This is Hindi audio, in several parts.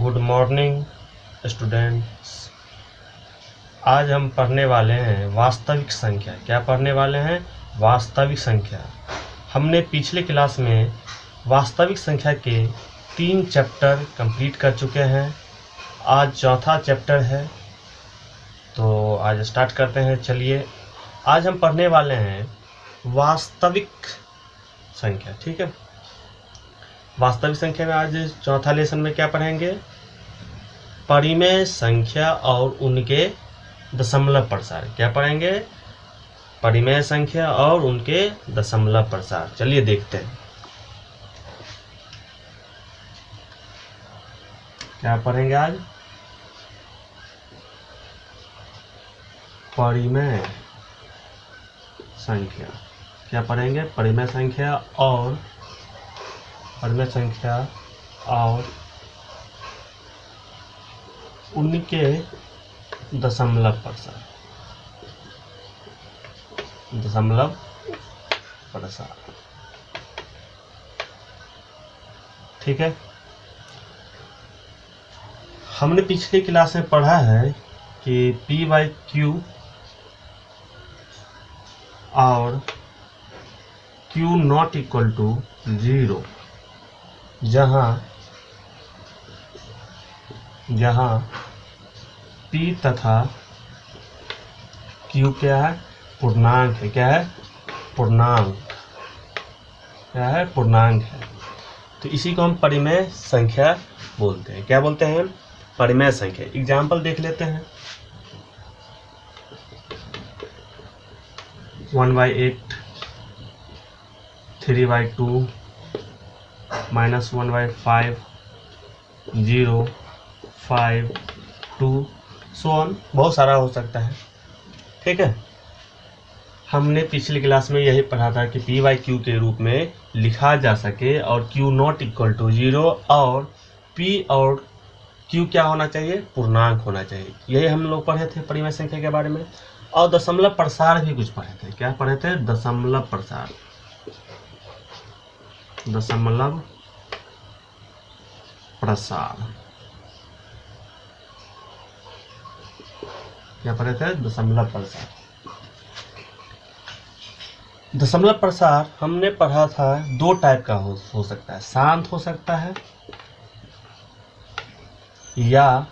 Good morning students. आज हम पढ़ने वाले हैं वास्तविक संख्या। क्या पढ़ने वाले हैं? वास्तविक संख्या। हमने पिछले क्लास में वास्तविक संख्या के 3 चैप्टर कंप्लीट कर चुके हैं। आज चौथा चैप्टर है, तो आज स्टार्ट करते हैं। चलिए, आज हम पढ़ने वाले हैं वास्तविक संख्या। ठीक है, वास्तविक संख्या में आज चौथा लेसन में क्या पढ़ेंगे? परिमेय संख्या और उनके दशमलव प्रसार। क्या पढ़ेंगे? परिमेय संख्या और उनके दशमलव प्रसार। चलिए देखते हैं क्या पढ़ेंगे आज। परिमेय संख्या। क्या पढ़ेंगे? परिमेय संख्या और उनके दशमलव प्रसार। ठीक है, हमने पिछली क्लास में पढ़ा है कि P/Q और Q नॉट इक्वल टू 0, जहाँ P तथा Q क्या है? पूर्णांक है। क्या है? पूर्णांक। क्या है? पूर्णांक है। तो इसी को हम परिमेय संख्या बोलते हैं। क्या बोलते हैं? परिमेय संख्या। एग्जाम्पल देख लेते हैं। 1/8, 3/2, -1/5, 0, 5, 2, सो ऑन। बहुत सारा हो सकता है। ठीक है, हमने पिछली क्लास में यही पढ़ा था कि P/Q के रूप में लिखा जा सके और Q नॉट इक्वल टू 0 और P और Q क्या होना चाहिए? पूर्णांक होना चाहिए। यही हम लोग पढ़े थे परिमेय संख्या के बारे में। और दशमलव प्रसार भी कुछ पढ़े थे। क्या पढ़े थे? दशमलव प्रसार। क्या पढ़े थे? दशमलव प्रसार। दशमलव प्रसार हमने पढ़ा था 2 टाइप का हो सकता है। शांत हो सकता है या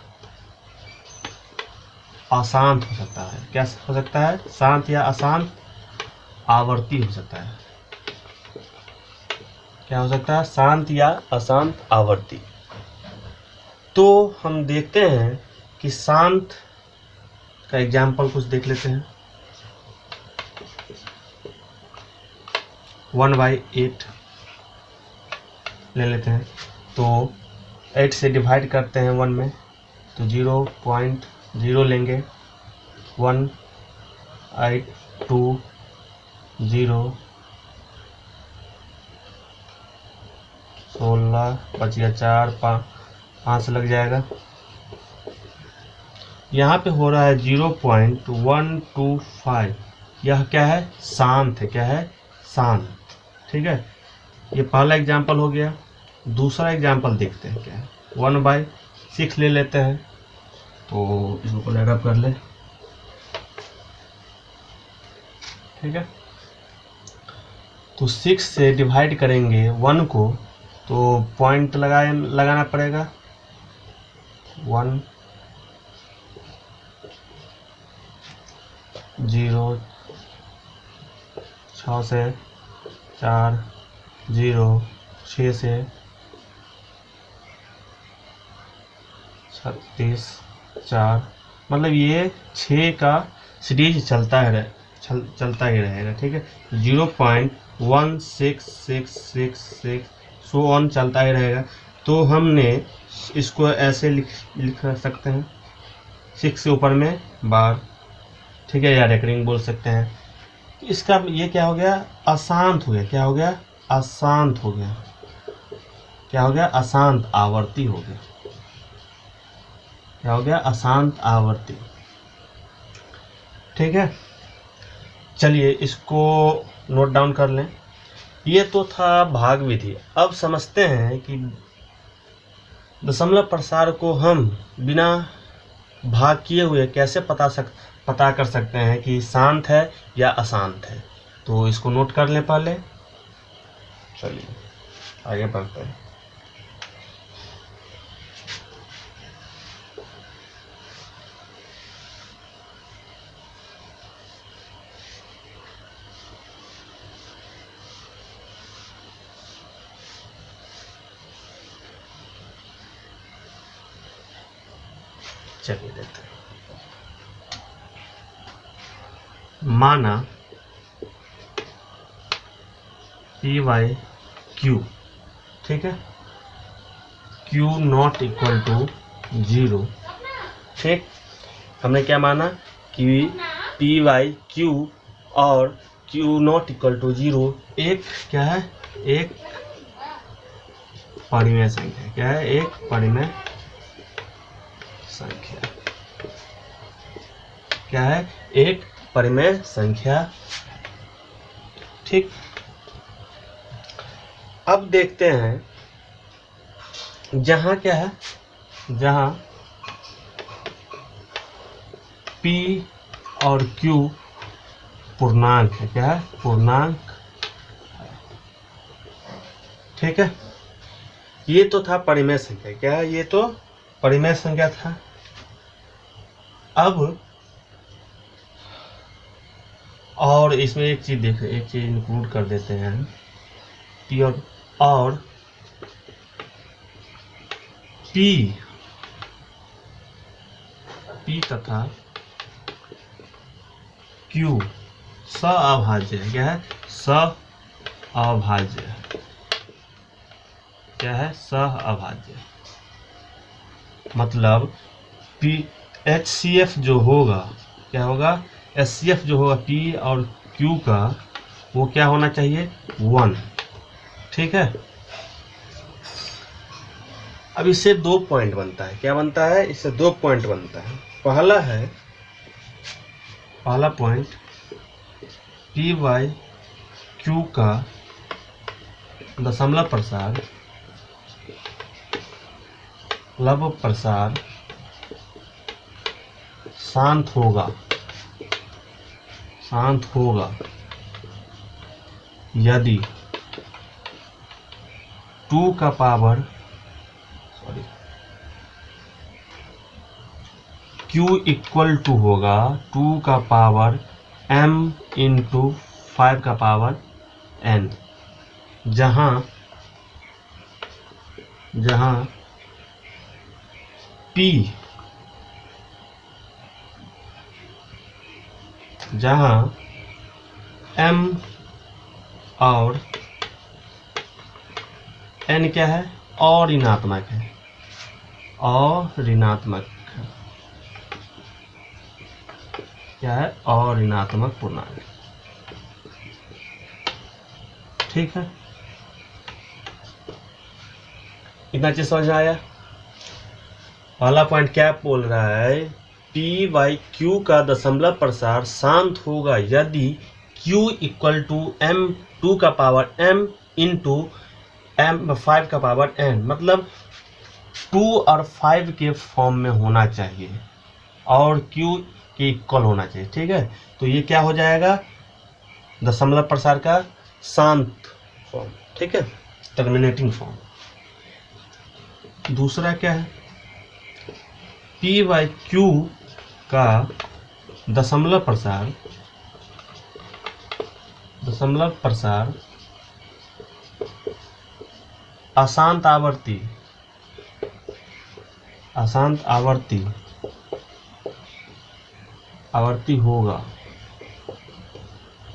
अशांत हो सकता है। क्या हो सकता है? शांत या अशांत आवर्ती हो सकता है। क्या हो सकता है? शांत या अशांत आवर्ती। तो हम देखते हैं कि शांत का एग्जाम्पल कुछ देख लेते हैं। 1/8 ले लेते हैं, तो 8 से डिवाइड करते हैं 1 में, तो 0.0 लेंगे। 1, 8, 2, 0, 16 बच गया 4, 5 लग जाएगा। यहाँ पे हो रहा है 0.125। यह क्या है? शांत है। क्या है? शांत। ठीक है, ये पहला एग्जाम्पल हो गया। दूसरा एग्जाम्पल देखते हैं क्या है। 1/6 ले लेते हैं, तो इसको एड कर ले। ठीक है, तो 6 से डिवाइड करेंगे 1 को, तो पॉइंट लगाना पड़ेगा। 1, 0, 6 से 4, 0, 6 से 36, 4, मतलब ये 6 का सीरीज चलता ही रहेगा। ठीक है, 0.1666 सो ऑन चलता ही रहेगा। तो हमने इसको ऐसे लिख सकते हैं, 6 के ऊपर में बार। ठीक है, या रेकरिंग बोल सकते हैं। इसका ये क्या हो गया? अशांत हो गया। क्या हो गया? अशांत हो गया। क्या हो गया? अशांत आवर्ती हो गया। क्या हो गया? अशांत आवर्ती। ठीक है, चलिए इसको नोट डाउन कर लें। ये तो था भाग विधि। अब समझते हैं कि दशमलव प्रसार को हम बिना भाग किए हुए कैसे पता कर सकते हैं कि शांत है या अशांत है? तो इसको नोट कर लें पहले। चलिए आगे बढ़ते हैं। चलिए देखते हैं। माना पी वाई क्यू, ठीक है, क्यू नॉट इक्वल टू 0, ठीक। हमने क्या माना कि पी वाई क्यू और क्यू नॉट इक्वल टू 0 एक क्या है, एक परिमेय संख्या। क्या है? एक परिमेय संख्या। क्या है? एक परिमेय संख्या, ठीक। अब देखते हैं जहां क्या है, जहां P और Q पूर्णांक है। क्या है? पूर्णांक, ठीक है। ये तो था परिमेय संख्या। क्या है? ये तो परिमेय संख्या था। अब और इसमें एक चीज देखें, एक चीज इंक्लूड कर देते हैं। P और P तथा Q सअभाज्य है। क्या है? सअभाज्य। क्या है? सअभाज्य। मतलब HCF जो होगा, क्या होगा? HCF जो होगा P और Q का, वो क्या होना चाहिए? 1, ठीक है। अब इससे 2 पॉइंट बनता है। क्या बनता है? इससे 2 पॉइंट बनता है। पहला पॉइंट पी वाई क्यू का दशमलव प्रसार, लव प्रसार शांत होगा यदि 2 का पावर Q इक्वल टू होगा 2 का पावर M इंटू 5 का पावर N, जहां P M और N क्या है? अऋणात्मक है। अऋणात्मक क्या है? अऋणात्मक पूर्णांक, ठीक है। इतना चीज समझ में आया? पहला पॉइंट क्या बोल रहा है? पी वाई क्यू का दशमलव प्रसार शांत होगा यदि Q इक्वल टू M 2 का पावर M इंटू M 5 का पावर N, मतलब 2 और 5 के फॉर्म में होना चाहिए और Q के इक्वल होना चाहिए, ठीक है। तो ये क्या हो जाएगा? दशमलव प्रसार का शांत फॉर्म, ठीक है, टर्मिनेटिंग फॉर्म। दूसरा क्या है? पी वाई क्यू का दशमलव प्रसार अशांत आवर्ती होगा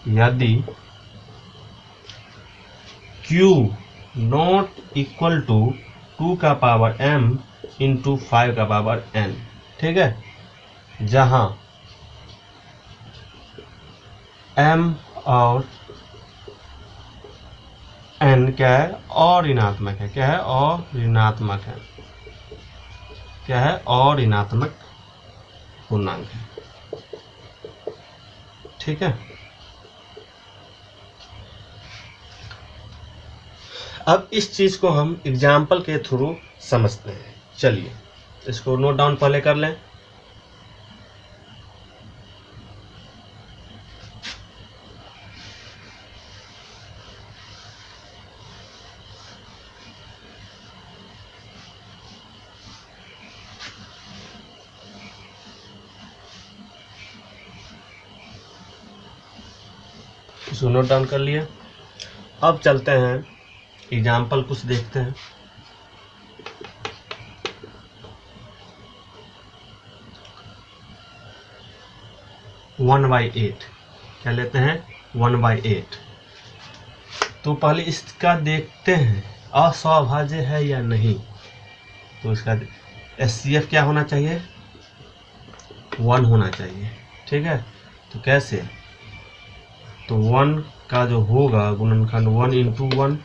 यदि Q नॉट इक्वल टू 2 का पावर M इंटू 5 का पावर N, ठीक है, जहां M और N क्या है? अऋणात्मक है। क्या है? अऋणात्मक है। क्या है? अऋणात्मक पूर्णांक है, ठीक है। अब इस चीज को हम एग्जाम्पल के थ्रू समझते हैं। चलिए इसको नोट डाउन पहले कर लें। इसको नोट डाउन कर लिए। अब चलते हैं एग्जाम्पल कुछ देखते हैं। वन बाई एट क्या लेते हैं, 1/8। तो पहले इसका देखते हैं असहभाज्य है या नहीं। तो इसका SCF क्या होना चाहिए, 1 होना चाहिए। ठीक है, तो कैसे, तो 1 का जो होगा गुणनखंड 1 इंटू 1,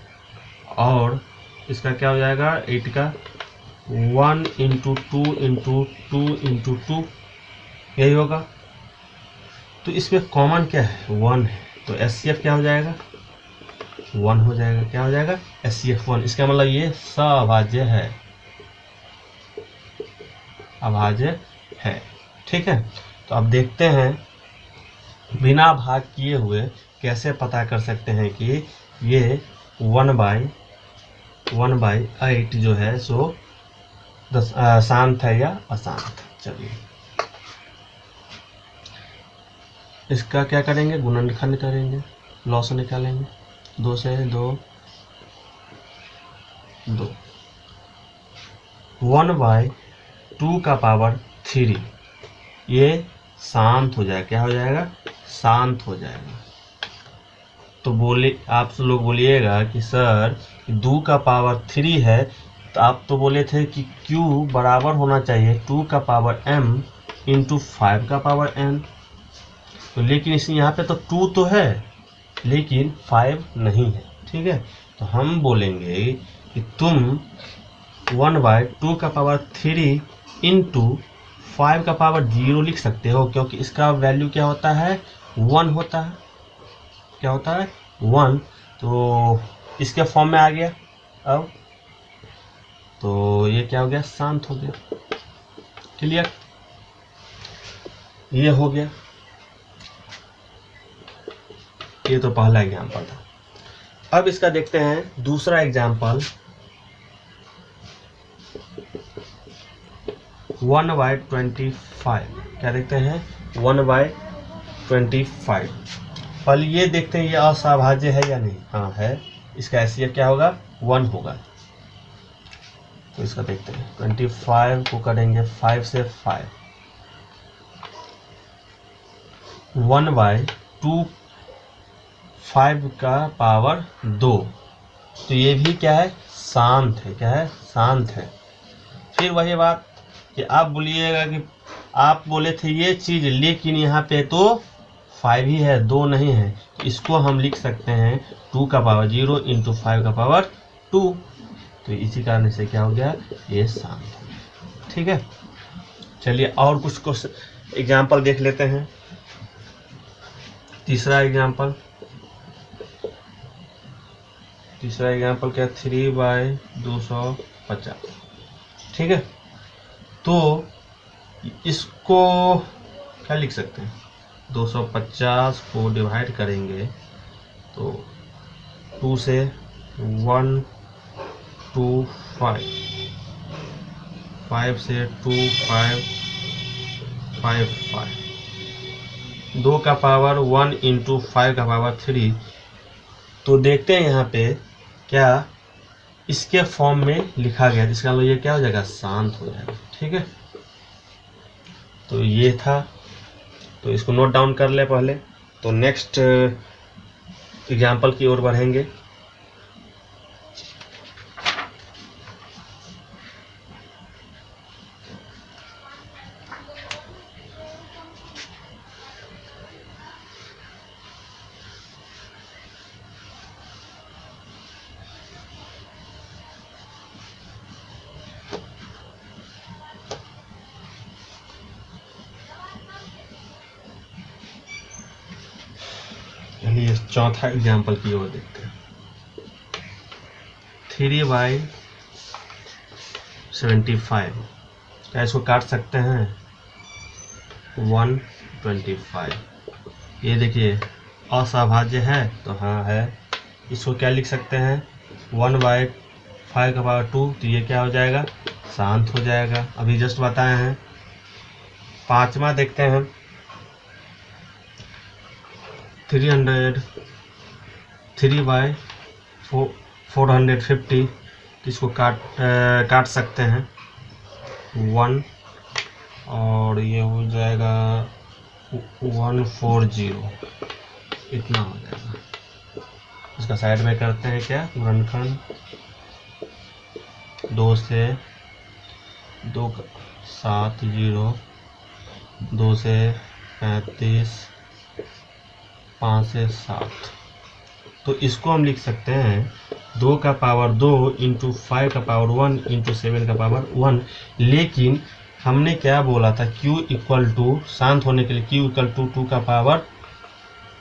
और इसका क्या हो जाएगा 8 का 1 इंटू 2 इंटू 2 इंटू 2, यही होगा। तो इसमें कॉमन क्या है, 1 है, तो SCF क्या हो जाएगा, 1 हो जाएगा। क्या हो जाएगा, SCF 1। इसका मतलब ये सअभाज्य है, अभाज्य है। ठीक है, तो अब देखते हैं बिना भाग किए हुए कैसे पता कर सकते हैं कि ये 1/8 जो है सो शांत है या अशांत। चलिए इसका क्या करेंगे, गुणनखंड करेंगे, लॉस निकालेंगे। 2 से 2 2, 1/2 का पावर 3 ये शांत हो जाएगा। क्या हो जाएगा, शांत हो जाएगा। तो बोले आप लोग बोलिएगा कि सर 2 का पावर 3 है, तो आप तो बोले थे कि Q बराबर होना चाहिए 2 का पावर m इंटू 5 का पावर n। तो लेकिन इस यहाँ पे तो 2 तो है लेकिन 5 नहीं है। ठीक है, तो हम बोलेंगे कि तुम 1/2 का पावर 3 इंटू 5 का पावर 0 लिख सकते हो, क्योंकि इसका वैल्यू क्या होता है, 1 होता है। क्या होता है, 1। तो इसके फॉर्म में आ गया। अब तो ये क्या हो गया, शांत हो गया। क्लियर, ये हो गया। ये तो पहला एग्जाम्पल था। अब इसका देखते हैं दूसरा एग्जाम्पल, 1/25। क्या देखते हैं, 1/25। पहले ये देखते हैं ये असहभाज्य है या नहीं। हाँ है, इसका SCF क्या होगा, 1 होगा। तो इसका देखते हैं 25 को करेंगे 5 से 5, 1/2 5 का पावर 2। तो ये भी क्या है, शांत है। क्या है, शांत है। फिर वही बात कि आप बोलिएगा कि आप बोले थे ये चीज़, लेकिन यहाँ पे तो 5 ही है, 2 नहीं है। तो इसको हम लिख सकते हैं 2 का पावर 0 इंटू 5 का पावर 2। तो इसी कारण से क्या हो गया, ये शांत हो गया। ठीक है, चलिए और कुछ एग्जाम्पल देख लेते हैं। तीसरा एग्जाम्पल क्या, 3/250। ठीक है, तो इसको क्या लिख सकते हैं, 250 को डिवाइड करेंगे तो 2 से 1 2 5, 5 से 2 5 5 5, 2 का पावर 1 इंटू 5 का पावर 3। तो देखते हैं यहाँ पे क्या इसके फॉर्म में लिखा गया, जिसका मतलब ये क्या हो जाएगा, शांत हो जाएगा। ठीक है, तो ये था। तो इसको नोट डाउन कर ले पहले। तो नेक्स्ट एग्जाम्पल की ओर बढ़ेंगे। चलिए चौथा एग्जाम्पल की ओर देखते हैं। 3/6 75। क्या इसको काट सकते हैं? 125। ये देखिए असहभाज्य है तो हाँ है। इसको क्या लिख सकते हैं? 1/5⁵ तो ये क्या हो जाएगा? शांत हो जाएगा। अभी जस्ट बताए हैं। पांचवा देखते हैं 3/450। इसको काट सकते हैं 1 और ये हो जाएगा 140। इतना हो जाएगा। इसका साइड में करते हैं क्या? गुणनखंड 2 से 2 7 0 2 से 35 5 से 7। तो इसको हम लिख सकते हैं 2 का पावर 2 इंटू 5 का पावर 1 इंटू 7 का पावर 1। लेकिन हमने क्या बोला था? Q इक्वल टू, शांत होने के लिए Q इक्वल टू 2 का पावर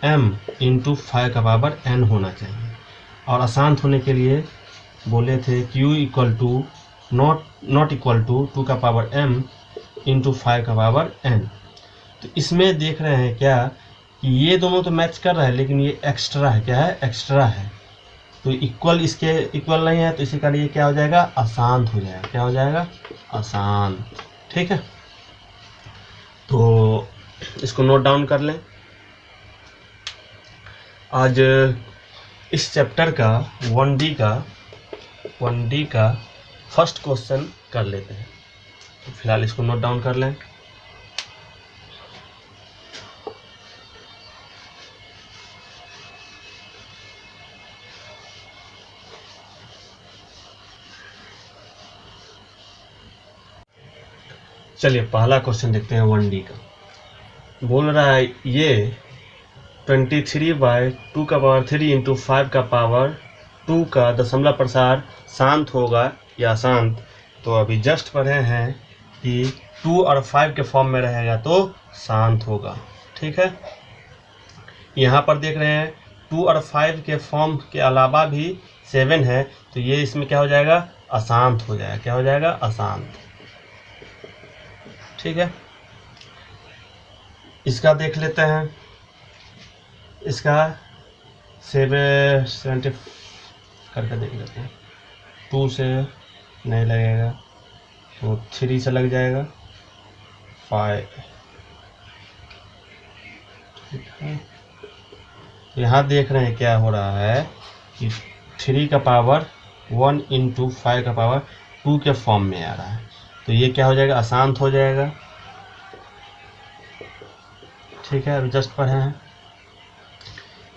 m इंटू 5 का पावर n होना चाहिए। और अशांत होने के लिए बोले थे Q equal to not equal to 2 का पावर m इंटू 5 का पावर n। तो इसमें देख रहे हैं क्या कि ये दोनों तो मैच कर रहा है, लेकिन ये एक्स्ट्रा है। क्या है? एक्स्ट्रा है। तो इक्वल इसके इक्वल नहीं है, तो इसी कारण ये क्या हो जाएगा? अशांत हो जाएगा। क्या हो जाएगा? अशांत। ठीक है, तो इसको नोट डाउन कर लें। आज इस चैप्टर का 1D का फर्स्ट क्वेश्चन कर लेते हैं। तो फिलहाल इसको नोट डाउन कर लें। चलिए पहला क्वेश्चन देखते हैं 1D का। बोल रहा है ये 23/2 का पावर 3 इंटू 5 का पावर 2 का दशमलव प्रसार शांत होगा या अशांत। तो अभी जस्ट पढ़े हैं कि 2 और 5 के फॉर्म में रहेगा तो शांत होगा। ठीक है, यहाँ पर देख रहे हैं 2 और 5 के फॉर्म के अलावा भी 7 है, तो ये इसमें क्या हो जाएगा? अशांत हो जाएगा। क्या हो जाएगा? अशांत। ठीक है, इसका देख लेते हैं। इसका 70 करके देख लेते हैं। 2 से नहीं लगेगा तो 3 से लग जाएगा 5। ठीक है, यहाँ देख रहे हैं क्या हो रहा है कि 3 का पावर 1 इंटू 5 का पावर 2 के फॉर्म में आ रहा है, तो ये क्या हो जाएगा? अशांत हो जाएगा। ठीक है, अभी जस्ट पढ़े हैं।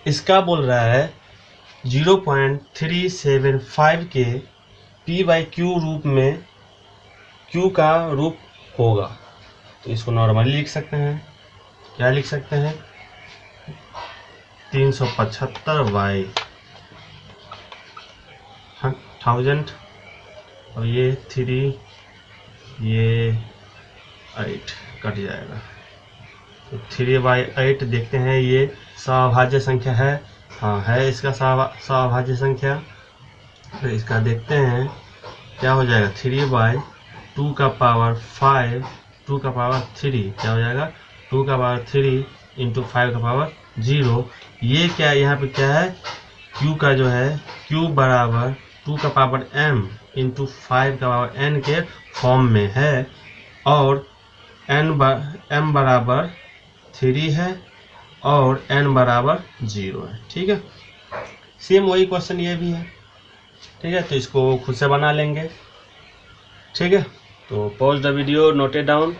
इसका बोल रहा है 0.375 के p/q रूप में q का रूप होगा। तो इसको नॉर्मली लिख सकते हैं। क्या लिख सकते हैं? 375/1000 और ये 3 ये 8 कट जाएगा। तो 3/8 देखते हैं। ये सअभाज्य संख्या है। हाँ है, इसका सअभाज्य संख्या। तो इसका देखते हैं क्या हो जाएगा? 3/2 का पावर 5 2 का पावर 3 क्या हो जाएगा? 2 का पावर 3 इंटू 5 का पावर 0। ये क्या यहाँ पे क्या है? Q का जो है Q बराबर 2 का पावर m इंटू 5 का पावर n के फॉर्म में है और m बराबर 3 है और n बराबर 0 है। ठीक है, सेम वही क्वेश्चन ये भी है। ठीक है, तो इसको खुद से बना लेंगे। ठीक है, तो pause the video, note it down.